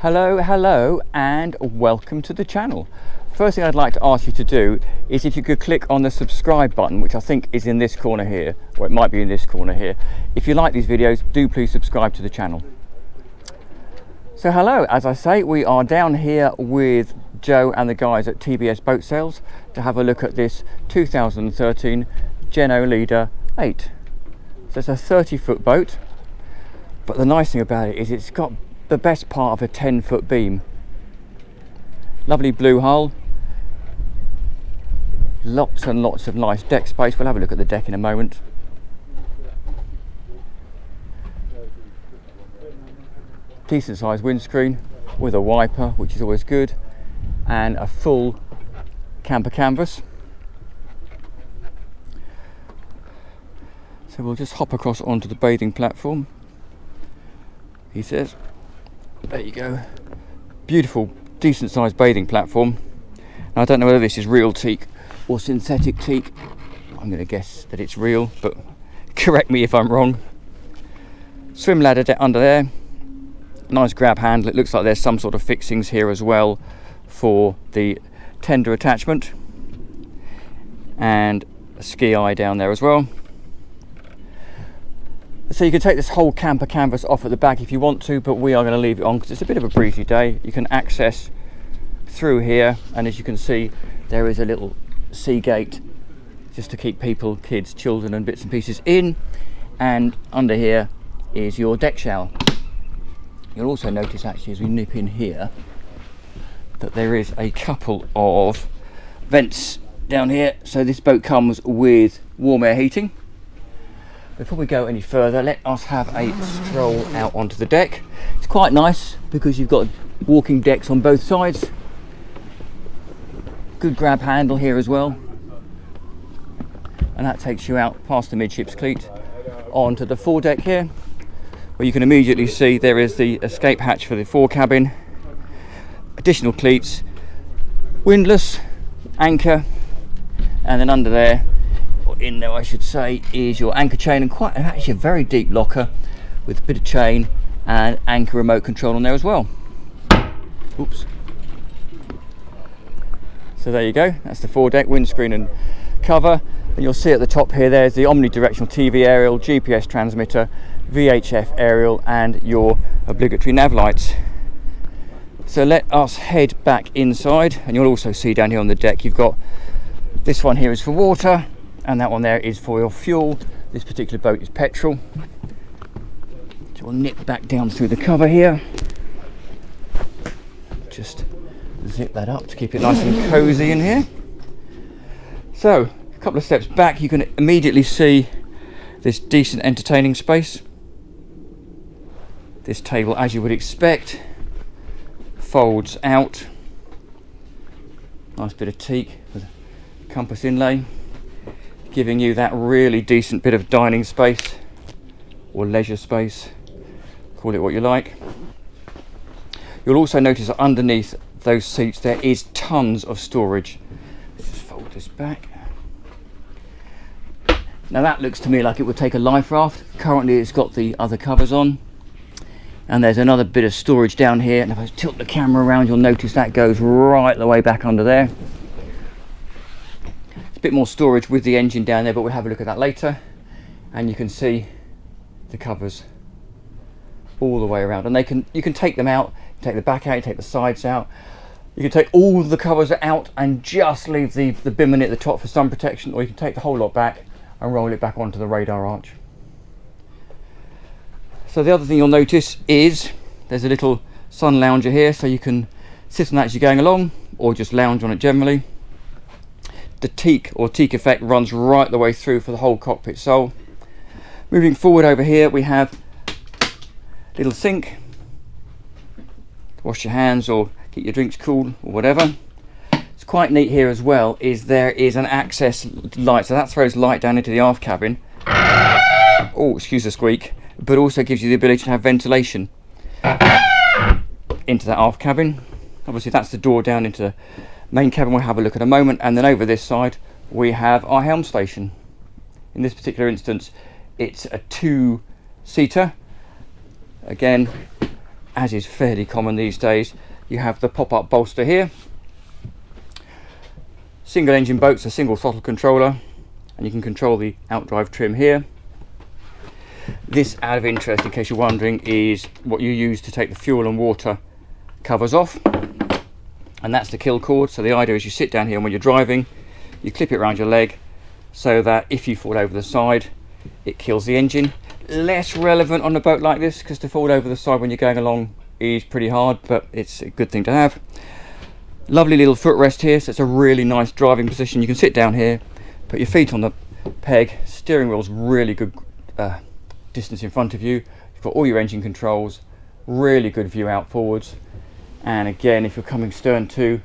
Hello and welcome to the channel. First thing I'd like to ask you to do is if you could click on the subscribe button, which I think is in this corner here, or it might be in this corner here. If you like these videos, do please subscribe to the channel. So hello, as I say, we are down here with Joe and the guys at TBS Boat Sales to have a look at this 2013 Jeanneau Leader 8. So it's a 30-foot boat, but the nice thing about it is it's got the best part of a 10-foot beam. Lovely blue hull, lots and lots of nice deck space. We'll have a look at the deck in a moment. Decent sized windscreen with a wiper, which is always good, and a full camper canvas. So we'll just hop across onto the bathing platform, he says. There you go. Beautiful, decent sized bathing platform. Now, I don't know whether this is real teak or synthetic teak. I'm going to guess that it's real, but correct me if I'm wrong. Swim ladder under there. Nice grab handle. It looks like there's some sort of fixings here as well for the tender attachment, and a GXIE-R down there as well. So you can take this whole camper canvas off at the back if you want to, but we are going to leave it on because it's a bit of a breezy day. You can access through here, and as you can see, there is a little sea gate just to keep people, kids, children and bits and pieces in, and under here is your deck shower. You'll also notice actually as we nip in here that there is a couple of vents down here. So this boat comes with warm air heating. Before we go any further, let us have a stroll out onto the deck. It's quite nice because you've got walking decks on both sides. Good grab handle here as well. And that takes you out past the midships cleat onto the foredeck here, where you can immediately see there is the escape hatch for the fore cabin. Additional cleats, windlass, anchor, and then under there, in there I should say, is your anchor chain, and quite actually a very deep locker with a bit of chain and anchor remote control on there as well. Oops. So there you go, that's the foredeck, windscreen and cover, and you'll see at the top here there's the omnidirectional TV aerial, GPS transmitter, VHF aerial and your obligatory nav lights. So let us head back inside, and you'll also see down here on the deck you've got this one here is for water, and that one there is for your fuel. This particular boat is petrol. So we'll nip back down through the cover here. Just zip that up to keep it nice and cozy in here. So a couple of steps back, you can immediately see this decent entertaining space. This table, as you would expect, folds out. Nice bit of teak with a compass inlay, giving you that really decent bit of dining space or leisure space, call it what you like. You'll also notice that underneath those seats there is tons of storage. Let's just fold this back. Now that looks to me like it would take a life raft. Currently it's got the other covers on, and there's another bit of storage down here, and if I tilt the camera around you'll notice that goes right the way back under there. Bit more storage with the engine down there, but we'll have a look at that later. And you can see the covers all the way around, and you can take them out, take the back out, take the sides out. You can take all the covers out and just leave the bimini at the top for sun protection, or you can take the whole lot back and roll it back onto the radar arch. So the other thing you'll notice is there's a little sun lounger here, so you can sit on that as you're going along or just lounge on it generally. The teak or teak effect runs right the way through for the whole cockpit sole. Moving forward over here we have a little sink to wash your hands or keep your drinks cool or whatever. It's quite neat here as well is there is an access light, so that throws light down into the aft cabin. Oh, excuse the squeak, but also gives you the ability to have ventilation into that aft cabin. Obviously that's the door down into the main cabin. We'll have a look at a moment, and then over this side we have our helm station. In this particular instance it's a two-seater, again as is fairly common these days, you have the pop-up bolster here. Single engine boats, a single throttle controller, and you can control the outdrive trim here. This, out of interest, in case you're wondering, is what you use to take the fuel and water covers off, and that's the kill cord. So the idea is you sit down here, and when you're driving, you clip it around your leg so that if you fall over the side, it kills the engine. Less relevant on a boat like this, because to fall over the side when you're going along is pretty hard, but it's a good thing to have. Lovely little footrest here, so it's a really nice driving position. You can sit down here, put your feet on the peg, steering wheel's really good distance in front of you. You've got all your engine controls, really good view out forwards, and again, if you're coming stern to,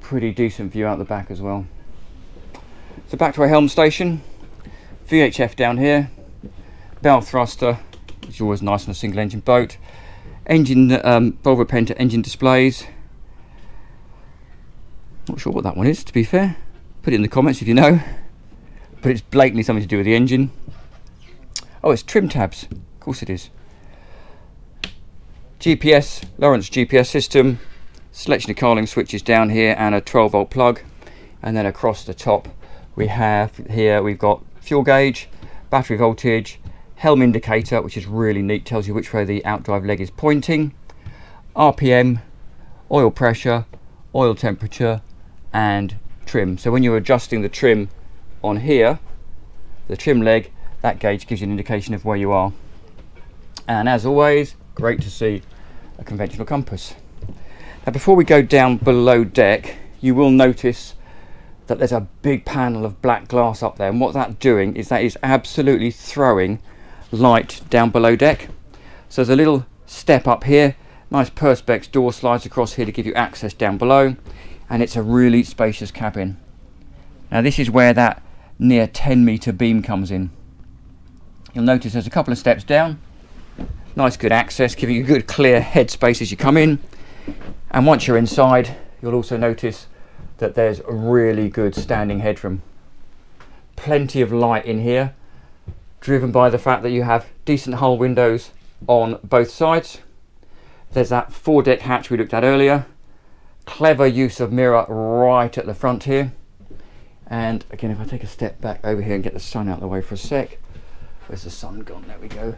pretty decent view out the back as well. So back to our helm station, VHF down here, bow thruster, which is always nice on a single engine boat, engine Volvo Penta engine displays. Not sure what that one is, to be fair. Put it in the comments if you know, but it's blatantly something to do with the engine. Oh, it's trim tabs, of course it is. GPS, Lawrence GPS system, selection of Carling switches down here, and a 12-volt plug. And then across the top we have here, we've got fuel gauge, battery voltage, helm indicator, which is really neat, tells you which way the outdrive leg is pointing, RPM, oil pressure, oil temperature, and trim. So when you're adjusting the trim on here, the trim leg, that gauge gives you an indication of where you are. And as always, great to see a conventional compass. Now before we go down below deck, you will notice that there's a big panel of black glass up there, and what that's doing is that is absolutely throwing light down below deck. So there's a little step up here, nice perspex door slides across here to give you access down below, and it's a really spacious cabin. Now this is where that near 10-metre beam comes in. You'll notice there's a couple of steps down, nice good access, giving you good clear headspace as you come in, and once you're inside you'll also notice that there's a really good standing headroom. Plenty of light in here, driven by the fact that you have decent hull windows on both sides. There's that foredeck hatch we looked at earlier, clever use of mirror right at the front here. And again, if I take a step back over here and get the sun out of the way for a sec, where's the sun gone? There we go.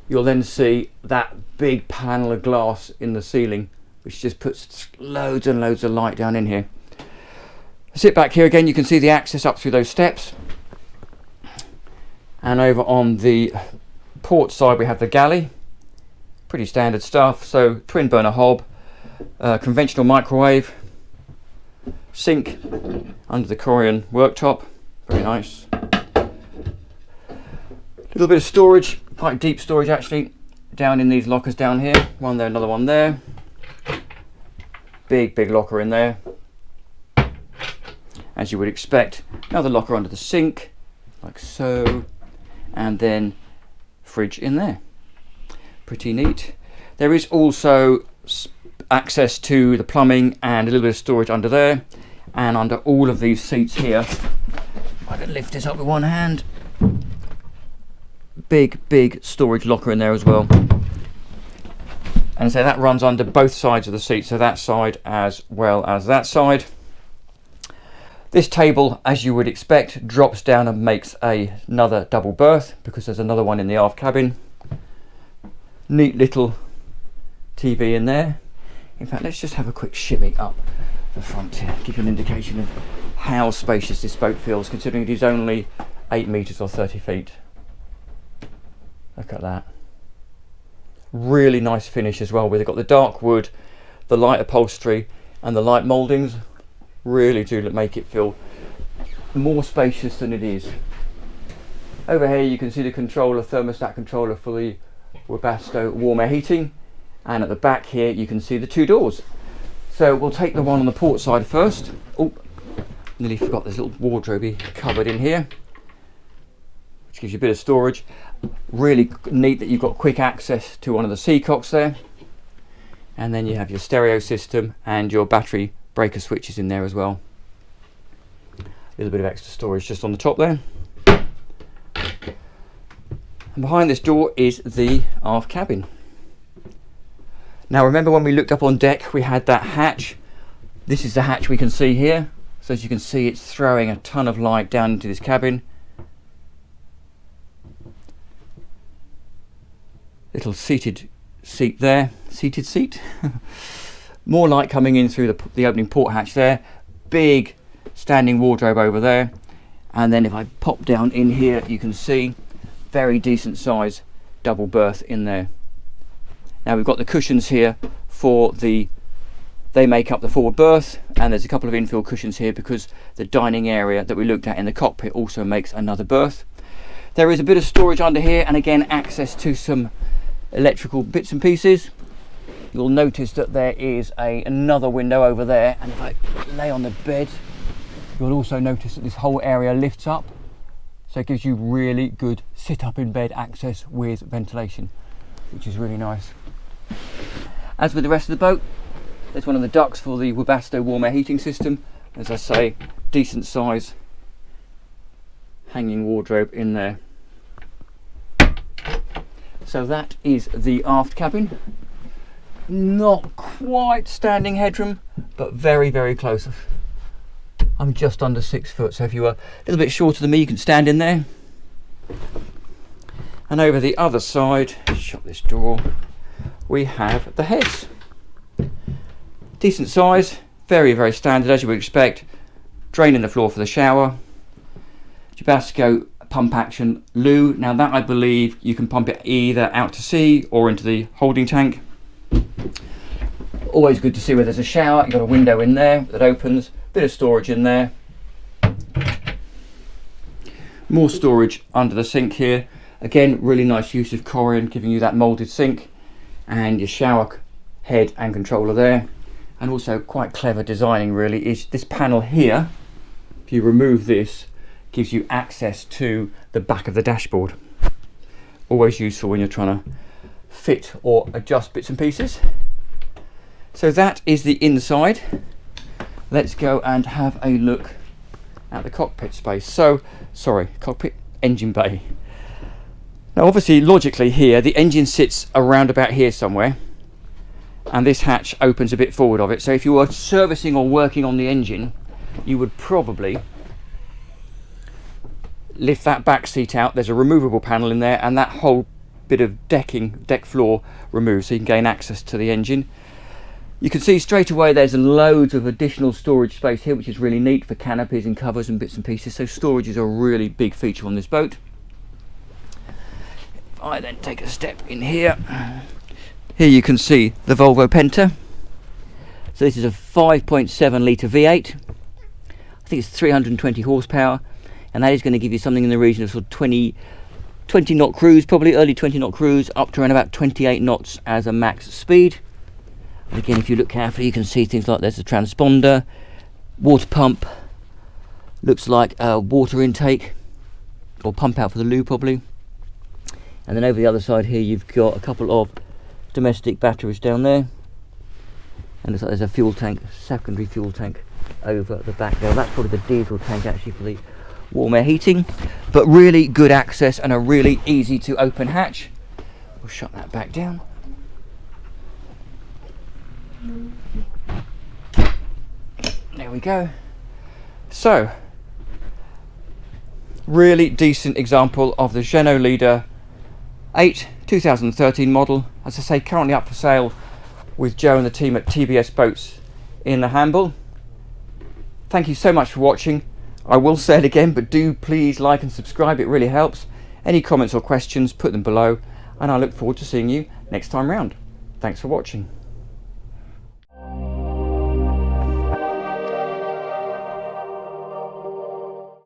You'll then see that big panel of glass in the ceiling, which just puts loads and loads of light down in here. Sit back here again, you can see the access up through those steps. And over on the port side we have the galley. Pretty standard stuff. So twin burner hob, conventional microwave, sink under the Corian worktop, very nice. A little bit of storage, quite deep storage actually, down in these lockers down here. One there, another one there. Big locker in there, as you would expect. Another locker under the sink, like so, and then fridge in there. Pretty neat. There is also access to the plumbing and a little bit of storage under there, and under all of these seats here. I can lift this up with one hand. Big storage locker in there as well. And so that runs under both sides of the seat, so that side as well as that side. This table, as you would expect, drops down and makes another double berth, because there's another one in the aft cabin. Neat little TV in there. In fact, let's just have a quick shimmy up the front here, give you an indication of how spacious this boat feels, considering it is only 8 metres or 30 feet. Look at that. Really nice finish as well. We've got the dark wood, the light upholstery, and the light mouldings. Really do make it feel more spacious than it is. Over here you can see the controller, thermostat controller for the Webasto warm air heating, and at the back here you can see the two doors. So we'll take the one on the port side first. Oh, nearly forgot there's a little wardrobe cupboard in here, which gives you a bit of storage. Really neat that you've got quick access to one of the seacocks there, and then you have your stereo system and your battery breaker switches in there as well. A little bit of extra storage just on the top there. And behind this door is the aft cabin. Now remember when we looked up on deck, we had that hatch. This is the hatch we can see here. So as you can see, it's throwing a ton of light down into this cabin. Little seated seat there. Seated seat? More light coming in through the opening port hatch there. Big standing wardrobe over there. And then if I pop down in here, you can see very decent size double berth in there. Now we've got the cushions here for they make up the forward berth, and there's a couple of infill cushions here because the dining area that we looked at in the cockpit also makes another berth. There is a bit of storage under here, and again access to some electrical bits and pieces. You'll notice that there is another window over there, and if I lay on the bed, you'll also notice that this whole area lifts up, so it gives you really good sit up in bed access with ventilation, which is really nice. As with the rest of the boat, there's one of the ducts for the Webasto warm air heating system. As I say, decent size hanging wardrobe in there. So that is the aft cabin. Not quite standing headroom, but very, very close. I'm just under 6 foot, so if you were a little bit shorter than me, you can stand in there. And over the other side, shut this door, we have the heads. Decent size, very, very standard as you would expect. Drain in the floor for the shower. Webasto pump action loo. Now that I believe you can pump it either out to sea or into the holding tank. Always good to see where there's a shower. You've got a window in there that opens. Bit of storage in there. More storage under the sink here. Again, really nice use of Corian, giving you that moulded sink, and your shower head and controller there. And also quite clever designing really is this panel here. If you remove this, gives you access to the back of the dashboard. Always useful when you're trying to fit or adjust bits and pieces. So that is the inside. Let's go and have a look at the cockpit space. So, sorry, cockpit engine bay. Now obviously logically here, the engine sits around about here somewhere, and this hatch opens a bit forward of it. So if you were servicing or working on the engine, you would probably lift that back seat out. There's a removable panel in there, and that whole bit of deck floor removed, so you can gain access to the engine. You can see straight away there's loads of additional storage space here, which is really neat for canopies and covers and bits and pieces. So storage is a really big feature on this boat. If I then take a step in here, here you can see the Volvo Penta. So this is a 5.7 litre V8. I think it's 320 horsepower, and that is going to give you something in the region of sort of 20 knot cruise, probably early 20 knot cruise, up to around about 28 knots as a max speed. And again, if you look carefully, you can see things like there's a transponder, water pump, looks like a water intake or pump out for the loo probably. And then over the other side here, you've got a couple of domestic batteries down there, and looks like there's a fuel tank, secondary fuel tank over the back there. That's probably the diesel tank actually for the warm air heating, but really good access and a really easy to open hatch. We'll shut that back down. There we go. So, really decent example of the Jeanneau Leader 8 2013 model. As I say, currently up for sale with Joe and the team at TBS Boats in the Hamble. Thank you so much for watching. I will say it again, but do please like and subscribe, it really helps. Any comments or questions, put them below, and I look forward to seeing you next time round. Thanks for watching.